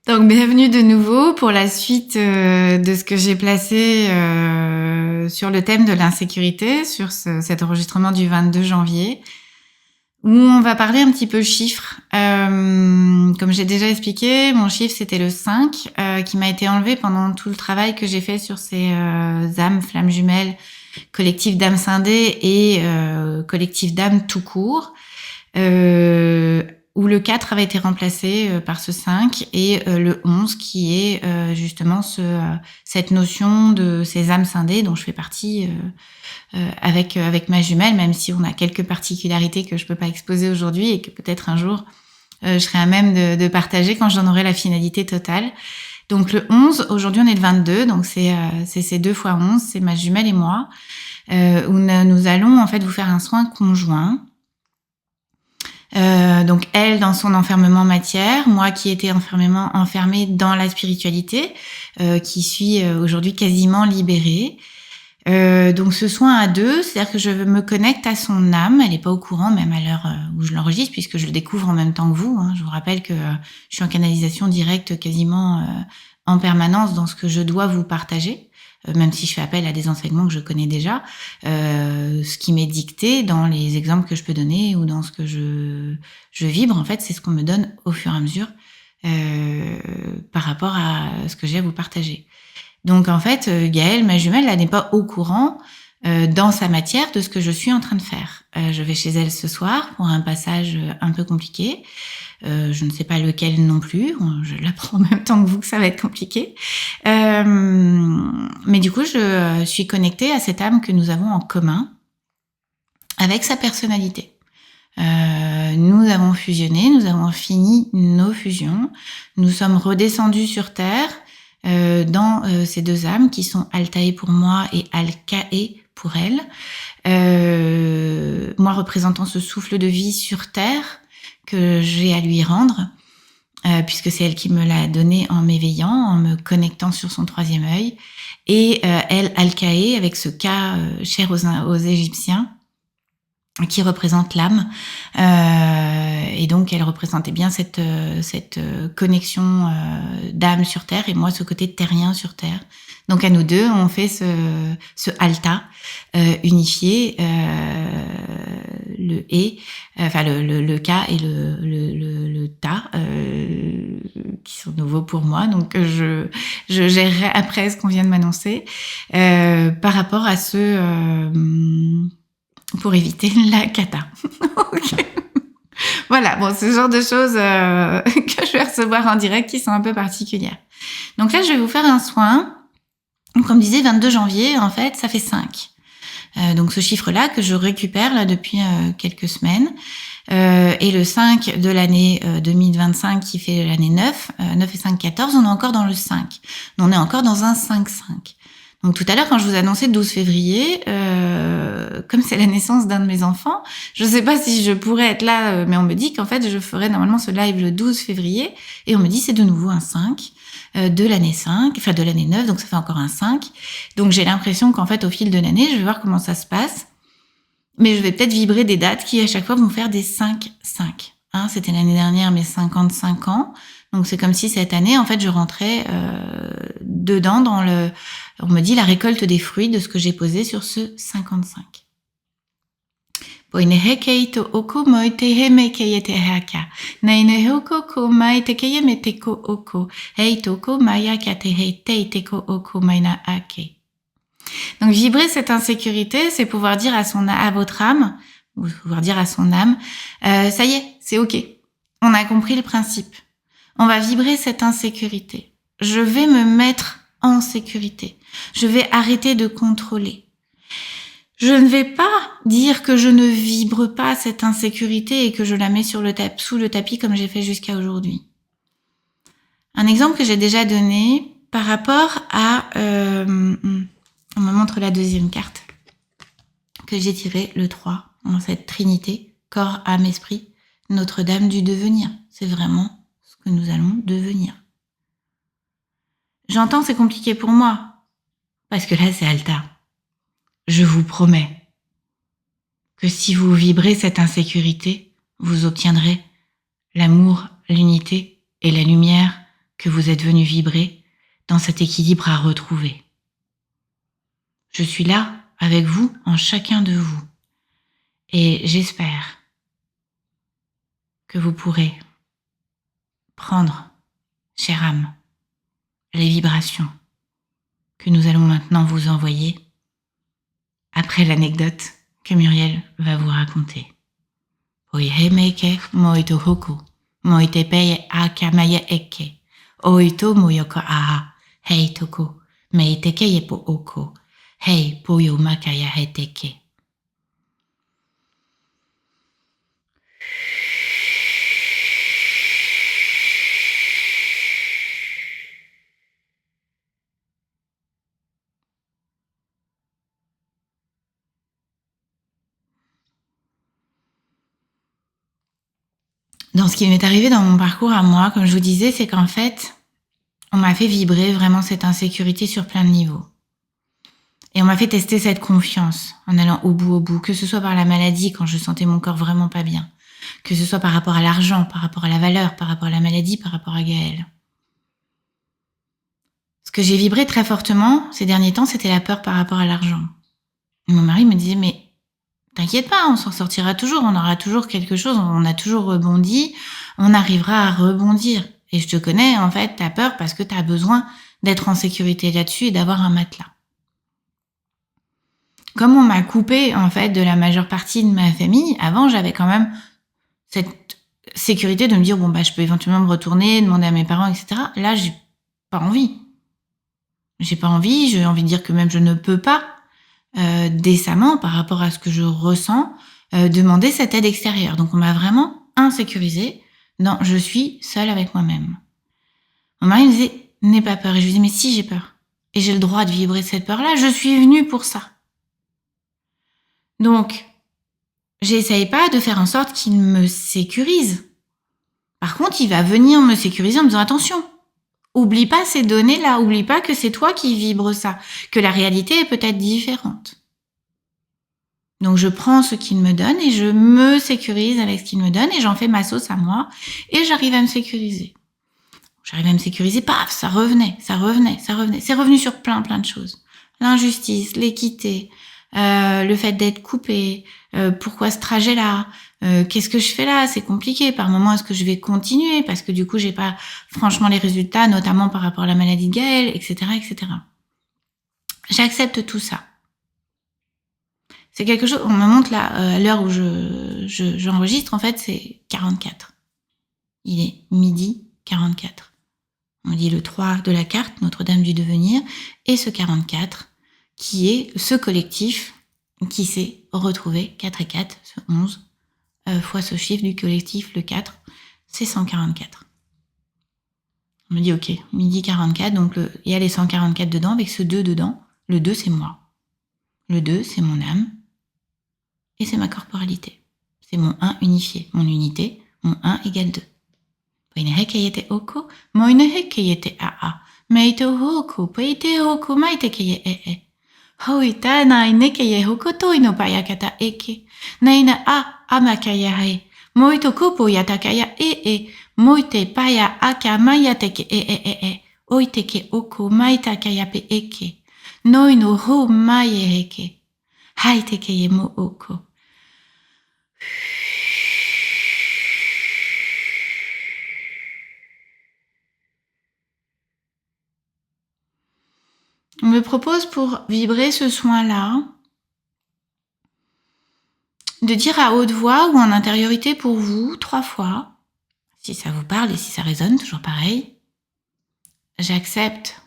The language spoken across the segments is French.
Donc, bienvenue de nouveau pour la suite de ce que j'ai placé sur le thème de l'insécurité, sur cet enregistrement du 22 janvier, où on va parler un petit peu chiffres. Comme j'ai déjà expliqué, mon chiffre, c'était le 5, qui m'a été enlevé pendant tout le travail que j'ai fait sur ces âmes, flammes jumelles, collectif d'âmes scindées et collectif d'âmes tout court. Où le 4 avait été remplacé par ce 5 et le 11 qui est justement cette notion de ces âmes scindées dont je fais partie avec ma jumelle, même si on a quelques particularités que je peux pas exposer aujourd'hui et que peut-être un jour je serai à même de partager quand j'en aurai la finalité totale. Donc le 11, aujourd'hui on est le 22, donc c'est ces 2 fois 11, c'est ma jumelle et moi, où nous allons en fait vous faire un soin conjoint. Donc elle dans son enfermement matière, moi qui étais enfermée dans la spiritualité, qui suis aujourd'hui quasiment libérée. Donc ce soin à 2, c'est-à-dire que je me connecte à son âme, elle n'est pas au courant même à l'heure où je l'enregistre puisque je le découvre en même temps que vous. Je vous rappelle que je suis en canalisation directe quasiment en permanence dans ce que je dois vous partager. Même si je fais appel à des enseignements que je connais déjà, ce qui m'est dicté dans les exemples que je peux donner ou dans ce que je vibre, en fait, c'est ce qu'on me donne au fur et à mesure par rapport à ce que j'ai à vous partager. Donc, en fait, Gaëlle, ma jumelle, elle n'est pas au courant dans sa matière de ce que je suis en train de faire. Je vais chez elle ce soir pour un passage un peu compliqué. Je ne sais pas lequel non plus. Je l'apprends en même temps que vous que ça va être compliqué. Mais du coup, je suis connectée à cette âme que nous avons en commun avec sa personnalité. Nous avons fusionné, nous avons fini nos fusions. Nous sommes redescendus sur Terre dans ces 2 âmes qui sont Altae pour moi et Alkae pour elle. Moi représentant ce souffle de vie sur Terre que j'ai à lui rendre, puisque c'est elle qui me l'a donné en m'éveillant, en me connectant sur son 3e œil. Et elle, Alkae, avec ce cas cher aux Égyptiens, qui représente l'âme. Et donc, elle représentait bien cette connexion d'âme sur Terre et moi, ce côté terrien sur Terre. Donc, à nous deux, on fait ce alta unifié, le et, enfin le K et le ta, qui sont nouveaux pour moi. Donc, je gérerai après ce qu'on vient de m'annoncer par rapport à pour éviter la cata. Okay. Voilà, bon, c'est ce genre de choses que je vais recevoir en direct qui sont un peu particulières. Donc là, je vais vous faire un soin. Comme disait, 22 janvier, en fait, ça fait 5. Donc ce chiffre-là que je récupère là depuis quelques semaines. Et le 5 de l'année 2025 qui fait l'année 9, 9 et 5, 14, on est encore dans le 5. On est encore dans un 5-5. Donc tout à l'heure, quand je vous annonçais le 12 février, comme c'est la naissance d'un de mes enfants, je ne sais pas si je pourrais être là, mais on me dit qu'en fait, je ferais normalement ce live le 12 février, et on me dit c'est de nouveau un 5 de l'année 5, enfin de l'année 9, donc ça fait encore un 5. Donc j'ai l'impression qu'en fait, au fil de l'année, je vais voir comment ça se passe, mais je vais peut-être vibrer des dates qui, à chaque fois, vont faire des 5-5. C'était l'année dernière mes 55 ans. Donc c'est comme si cette année, en fait, je rentrais dedans dans on me dit la récolte des fruits de ce que j'ai posé sur ce 55. Donc vibrer cette insécurité, c'est pouvoir dire à votre âme, ou pouvoir dire à son âme, ça y est, c'est ok. On a compris le principe. On va vibrer cette insécurité. Je vais me mettre en sécurité. Je vais arrêter de contrôler. Je ne vais pas dire que je ne vibre pas cette insécurité et que je la mets sous le tapis comme j'ai fait jusqu'à aujourd'hui. Un exemple que j'ai déjà donné par rapport à... on me montre la 2e carte que j'ai tirée, le 3, dans cette trinité, corps, âme, esprit, Notre-Dame du devenir. C'est vraiment ce que nous allons devenir. J'entends, c'est compliqué pour moi, parce que là, c'est Alta. Je vous promets que si vous vibrez cette insécurité, vous obtiendrez l'amour, l'unité et la lumière que vous êtes venu vibrer dans cet équilibre à retrouver. Je suis là avec vous, en chacun de vous. Et j'espère que vous pourrez prendre, chère âme, les vibrations que nous allons maintenant vous envoyer après l'anecdote que Muriel va vous raconter. Oihemeke moito hoku, moite peye akamaya eke, oito moyoko aha, hei toko, meiteke yepo oko, hei poyo makaya heteke. Dans ce qui m'est arrivé dans mon parcours à moi, comme je vous disais, c'est qu'en fait, on m'a fait vibrer vraiment cette insécurité sur plein de niveaux. Et on m'a fait tester cette confiance en allant au bout, que ce soit par la maladie, quand je sentais mon corps vraiment pas bien, que ce soit par rapport à l'argent, par rapport à la valeur, par rapport à la maladie, par rapport à Gaël. Ce que j'ai vibré très fortement ces derniers temps, c'était la peur par rapport à l'argent. Et mon mari me disait, mais t'inquiète pas, on s'en sortira toujours, on aura toujours quelque chose, on a toujours rebondi, on arrivera à rebondir. Et je te connais, en fait, t'as peur parce que t'as besoin d'être en sécurité là-dessus et d'avoir un matelas. Comme on m'a coupé, en fait, de la majeure partie de ma famille, avant, j'avais quand même cette sécurité de me dire, bon, bah, je peux éventuellement me retourner, demander à mes parents, etc. Là, j'ai pas envie. J'ai envie de dire que même je ne peux pas, décemment, par rapport à ce que je ressens, demander cette aide extérieure. Donc, on m'a vraiment insécurisée. Non, je suis seule avec moi-même. Mon mari me disait, n'aie pas peur. Et je lui disais, mais si, j'ai peur. Et j'ai le droit de vibrer cette peur-là. Je suis venue pour ça. Donc, j'essaye pas de faire en sorte qu'il me sécurise. Par contre, il va venir me sécuriser en me disant, attention, oublie pas ces données-là, oublie pas que c'est toi qui vibres ça, que la réalité est peut-être différente. Donc, je prends ce qu'il me donne et je me sécurise avec ce qu'il me donne et j'en fais ma sauce à moi et j'arrive à me sécuriser. Paf, ça revenait. C'est revenu sur plein de choses. L'injustice, l'équité, le fait d'être coupé, pourquoi ce trajet-là, qu'est-ce que je fais là, c'est compliqué, par moment est-ce que je vais continuer, parce que du coup j'ai pas franchement les résultats, notamment par rapport à la maladie de Gaël, etc. J'accepte tout ça. C'est quelque chose, on me montre là, à l'heure où j'enregistre, en fait c'est 44. Il est 12h44. On dit le 3 de la carte, Notre-Dame du Devenir, et ce 44, qui est ce collectif qui s'est retrouvé, 4 et 4, ce 11, fois ce chiffre du collectif, le 4, c'est 144. On me dit, ok, 12h44, donc il y a les 144 dedans, avec ce 2 dedans. Le 2, c'est moi. Le 2, c'est mon âme, et c'est ma corporalité. C'est mon 1 unifié, mon unité, mon 1 égale 2. Poinehekeyete oko, moinehekeyete aa, meito hoku, peite hoku, maitekeye ee. Hoita nainekeye hoko toino payakata eke. Naina amakaya hae. Moito kupo yatakaya moite paya aka mayateke e. Oiteke oko maitakaya pe eke. Noino ho mayeheke. Haitekeye mo oko. On me propose pour vibrer ce soin-là de dire à haute voix ou en intériorité pour vous 3 fois, si ça vous parle et si ça résonne, toujours pareil. J'accepte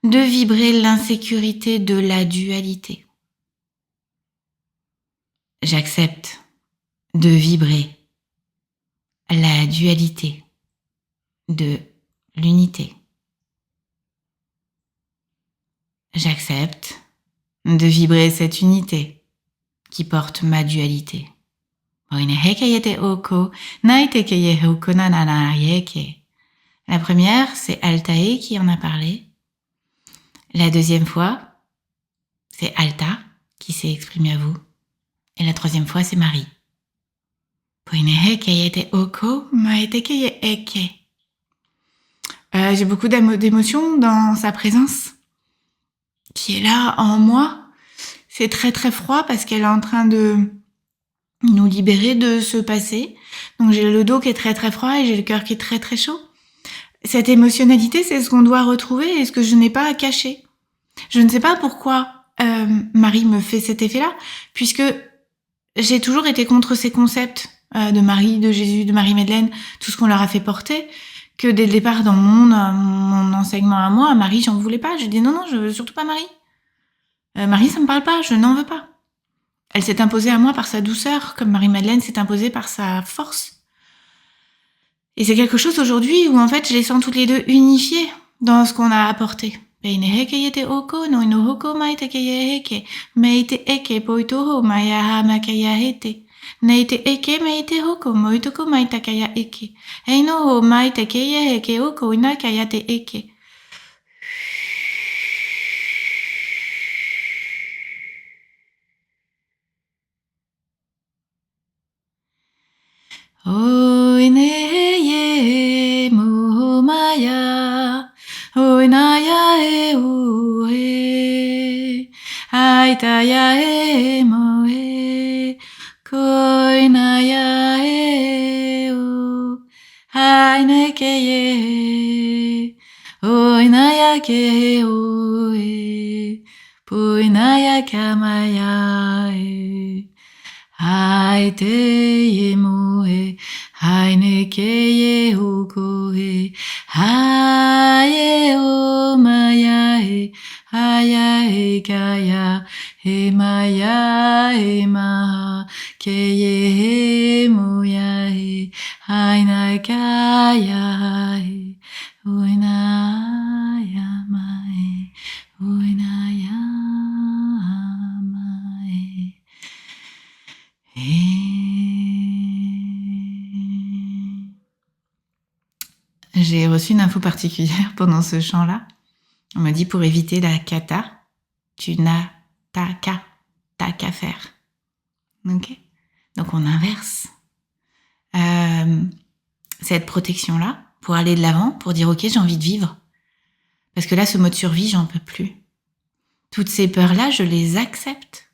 de vibrer l'insécurité de la dualité. J'accepte de vibrer la dualité de l'unité. J'accepte de vibrer cette unité qui porte ma dualité. La première, c'est Altae qui en a parlé. La deuxième fois, c'est Alta qui s'est exprimée à vous. Et la troisième fois, c'est Marie. J'ai beaucoup d'émotions dans sa présence, qui est là en moi. C'est très très froid parce qu'elle est en train de nous libérer de ce passé. Donc j'ai le dos qui est très très froid et j'ai le cœur qui est très très chaud. Cette émotionnalité, c'est ce qu'on doit retrouver et ce que je n'ai pas à cacher. Je ne sais pas pourquoi Marie me fait cet effet-là, puisque j'ai toujours été contre ces concepts de Marie, de Jésus, de Marie-Madeleine, tout ce qu'on leur a fait porter, que dès le départ dans mon enseignement à moi, à Marie, j'en voulais pas. J'ai dit non, je veux surtout pas Marie. Marie, ça me parle pas, je n'en veux pas. Elle s'est imposée à moi par sa douceur, comme Marie-Madeleine s'est imposée par sa force. Et c'est quelque chose aujourd'hui où en fait je les sens toutes les deux unifiées dans ce qu'on a apporté. Oineye momaya, oinaya e oe, aitaya e moe, koinaya e o, ainekeye, oinaya ke oe, poinaya kamaya e. Haite ye moe, haineke ye hokoe, haye o maya e, haya e kaya, he maya e maha, ke ye he moya e, haina kaya e, oinaya mae, oinaya mae. J'ai reçu une info particulière pendant ce chant-là. On m'a dit pour éviter la kata, tu n'as t'as qu'à faire. Ok ? Donc on inverse cette protection-là pour aller de l'avant, pour dire ok, j'ai envie de vivre. Parce que là, ce mode survie, j'en peux plus. Toutes ces peurs-là, je les accepte.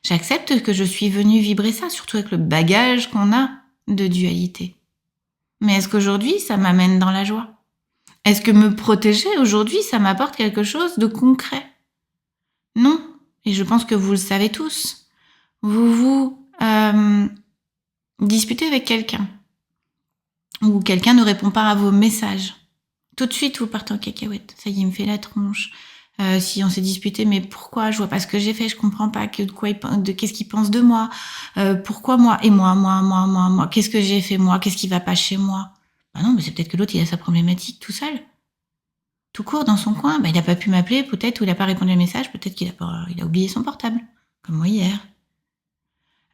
J'accepte que je suis venue vibrer ça, surtout avec le bagage qu'on a de dualité. Mais est-ce qu'aujourd'hui, ça m'amène dans la joie ? Est-ce que me protéger aujourd'hui, ça m'apporte quelque chose de concret ? Non. Et je pense que vous le savez tous. Vous disputez avec quelqu'un. Ou quelqu'un ne répond pas à vos messages. Tout de suite, vous partez en cacahuète. Ça y est, il me fait la tronche. Si on s'est disputé, mais pourquoi ? Je vois pas ce que j'ai fait, je comprends pas qu'est-ce qu'il pense de moi. Pourquoi moi ? Et moi. Qu'est-ce que j'ai fait moi ? Qu'est-ce qui va pas chez moi ? Bah non, mais c'est peut-être que l'autre, il a sa problématique tout seul. Tout court dans son coin. Bah, il a pas pu m'appeler, peut-être, ou il a pas répondu à un message, peut-être qu'il a oublié son portable. Comme moi hier.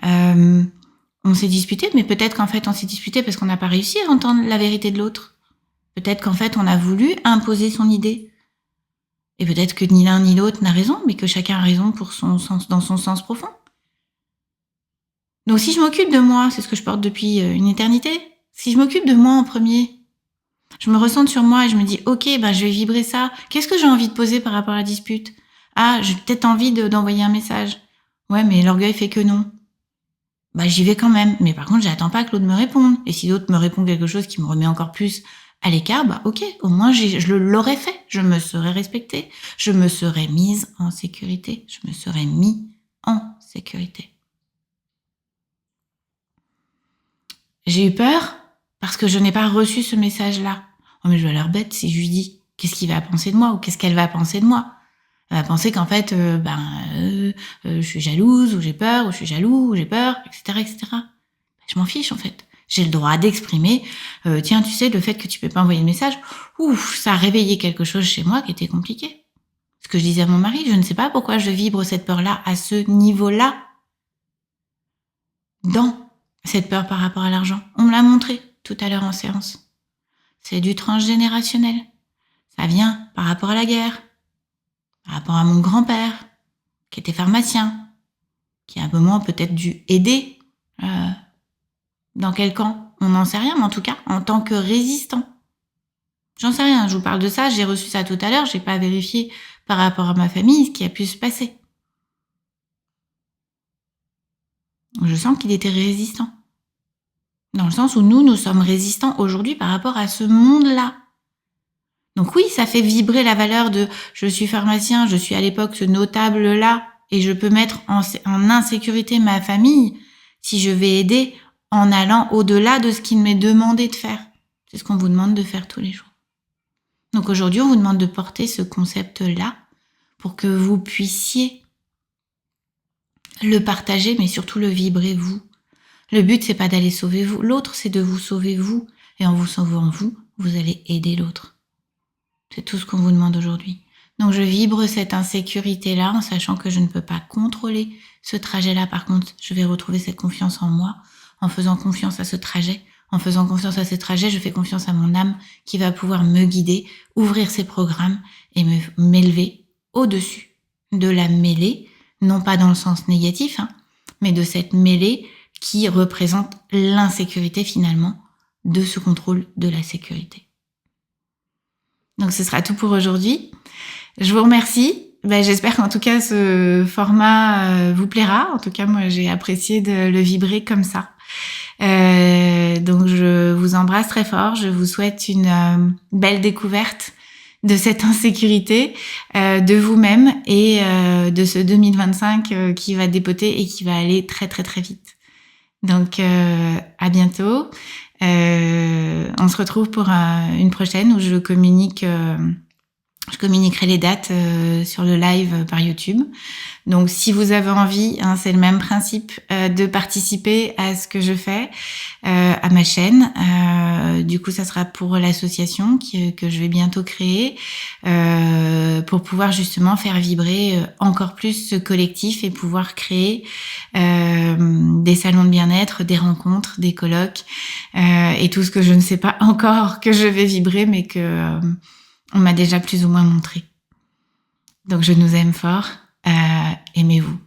On s'est disputé, mais peut-être qu'en fait, on s'est disputé parce qu'on n'a pas réussi à entendre la vérité de l'autre. Peut-être qu'en fait, on a voulu imposer son idée. Et peut-être que ni l'un ni l'autre n'a raison, mais que chacun a raison pour son sens, dans son sens profond. Donc si je m'occupe de moi, c'est ce que je porte depuis une éternité, si je m'occupe de moi en premier, je me ressens sur moi et je me dis ok, bah je vais vibrer ça. Qu'est-ce que j'ai envie de poser par rapport à la dispute ? Ah, j'ai peut-être envie d'envoyer un message. Ouais, mais l'orgueil fait que non. Bah j'y vais quand même, mais par contre j'attends pas que l'autre me réponde. Et si l'autre me répond quelque chose qui me remet encore plus à l'écart, bah ok, au moins je l'aurais fait, je me serais respectée, je me serais mise en sécurité, je me serais mis en sécurité. J'ai eu peur parce que je n'ai pas reçu ce message-là. Oh mais je vais l'air bête si je lui dis qu'est-ce qu'il va penser de moi ou qu'est-ce qu'elle va penser de moi. Elle va penser qu'en fait, je suis jalouse ou j'ai peur ou je suis jaloux ou j'ai peur, etc. Je m'en fiche en fait. J'ai le droit d'exprimer, tiens, tu sais, le fait que tu peux pas envoyer le message, ça a réveillé quelque chose chez moi qui était compliqué. Ce que je disais à mon mari, je ne sais pas pourquoi je vibre cette peur-là à ce niveau-là. Dans cette peur par rapport à l'argent. On me l'a montré tout à l'heure en séance. C'est du transgénérationnel. Ça vient par rapport à la guerre, par rapport à mon grand-père, qui était pharmacien, qui a un moment peut-être dû aider dans quel camp ? On n'en sait rien, mais en tout cas, en tant que résistant. J'en sais rien, je vous parle de ça, j'ai reçu ça tout à l'heure, j'ai pas vérifié par rapport à ma famille ce qui a pu se passer. Je sens qu'il était résistant. Dans le sens où nous sommes résistants aujourd'hui par rapport à ce monde-là. Donc oui, ça fait vibrer la valeur de je suis pharmacien, je suis à l'époque ce notable-là, et je peux mettre en insécurité ma famille si je vais aider en allant au-delà de ce qu'il m'est demandé de faire. C'est ce qu'on vous demande de faire tous les jours. Donc aujourd'hui, on vous demande de porter ce concept-là pour que vous puissiez le partager, mais surtout le vibrer vous. Le but, c'est pas d'aller sauver vous. L'autre, c'est de vous sauver vous. Et en vous sauvant vous, vous allez aider l'autre. C'est tout ce qu'on vous demande aujourd'hui. Donc je vibre cette insécurité-là en sachant que je ne peux pas contrôler ce trajet-là. Par contre, je vais retrouver cette confiance en moi en faisant confiance à ce trajet. En faisant confiance à ce trajet, je fais confiance à mon âme qui va pouvoir me guider, ouvrir ses programmes et m'élever au-dessus de la mêlée, non pas dans le sens négatif, mais de cette mêlée qui représente l'insécurité finalement de ce contrôle de la sécurité. Donc ce sera tout pour aujourd'hui. Je vous remercie. J'espère qu'en tout cas ce format vous plaira. En tout cas, moi j'ai apprécié de le vibrer comme ça. Donc je vous embrasse très fort. Je vous souhaite une belle découverte de cette insécurité, de vous-même et de ce 2025 qui va dépoter et qui va aller très très très vite. Donc à bientôt. On se retrouve pour une prochaine où je communiquerai les dates sur le live par YouTube. Donc si vous avez envie, c'est le même principe de participer à ce que je fais, à ma chaîne. Du coup, ça sera pour l'association que je vais bientôt créer pour pouvoir justement faire vibrer encore plus ce collectif et pouvoir créer des salons de bien-être, des rencontres, des colloques et tout ce que je ne sais pas encore que je vais vibrer, mais que on m'a déjà plus ou moins montré. Donc je nous aime fort, aimez-vous.